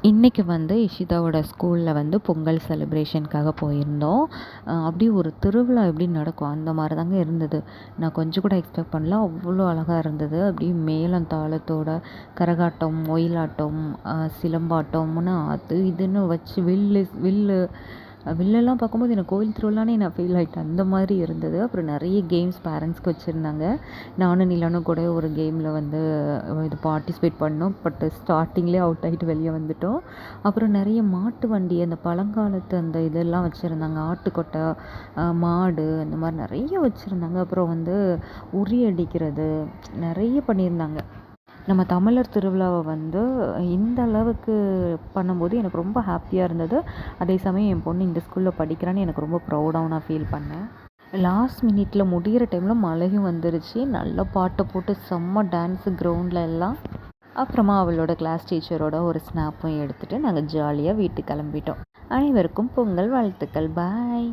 இன்றைக்கி வந்து இஷிதாவோட ஸ்கூலில் வந்து பொங்கல் செலிப்ரேஷனுக்காக போயிருந்தோம். அப்படியே ஒரு திருவிழா எப்படி நடக்கும் அந்த மாதிரி தாங்க இருந்தது. நான் கொஞ்சம் கூட எக்ஸ்பெக்ட் பண்ணல. அவ்வளோ அழகாக இருந்தது. அப்படியே மேளம் தாளத்தோட கரகாட்டம், ஒயிலாட்டம், சிலம்பாட்டம்னு அது இதுன்னு வச்சு வில்லு வில்லெல்லாம் பார்க்கும்போது எனக்கு கோவில் திருவிழானே நான் ஃபீல் ஆகிட்டேன். அந்த மாதிரி இருந்தது. அப்புறம் நிறைய கேம்ஸ் பேரண்ட்ஸ்க்கு வச்சுருந்தாங்க. நானும் நிலானும் கூட ஒரு கேமில் வந்து இது பார்ட்டிசிபேட் பண்ணோம். பட் ஸ்டார்டிங்லேயே அவுட் ஆகிட்டு வெளியே வந்துட்டோம். அப்புறம் நிறைய மாட்டு வண்டி, அந்த பழங்காலத்து அந்த இதெல்லாம் வச்சுருந்தாங்க. ஆட்டுக்கொட்டை, மாடு, அந்த மாதிரி நிறைய வச்சுருந்தாங்க. அப்புறம் வந்து உரி அடிக்கிறது நிறைய பண்ணியிருந்தாங்க. நம்ம தமிழர் திருவிழாவை வந்து இந்த அளவுக்கு பண்ணும்போது எனக்கு ரொம்ப ஹாப்பியாக இருந்தது. அதே சமயம் என் பொண்ணு இந்த ஸ்கூலில் படிக்கிறான்னு எனக்கு ரொம்ப ப்ரௌடாகவும் நான் ஃபீல் பண்ணேன். லாஸ்ட் மினிட்ல முடிகிற டைமில் மழையும் வந்துருச்சு. நல்ல பாட்டை போட்டு செம்ம டான்ஸு கிரவுண்டில் எல்லாம். அப்புறமா அவளோட கிளாஸ் டீச்சரோட ஒரு ஸ்னாப்பும் எடுத்துகிட்டு நாங்கள் ஜாலியாக வீட்டுக்கு கிளம்பிட்டோம். அனைவருக்கும் பொங்கல் வாழ்த்துக்கள். பாய்.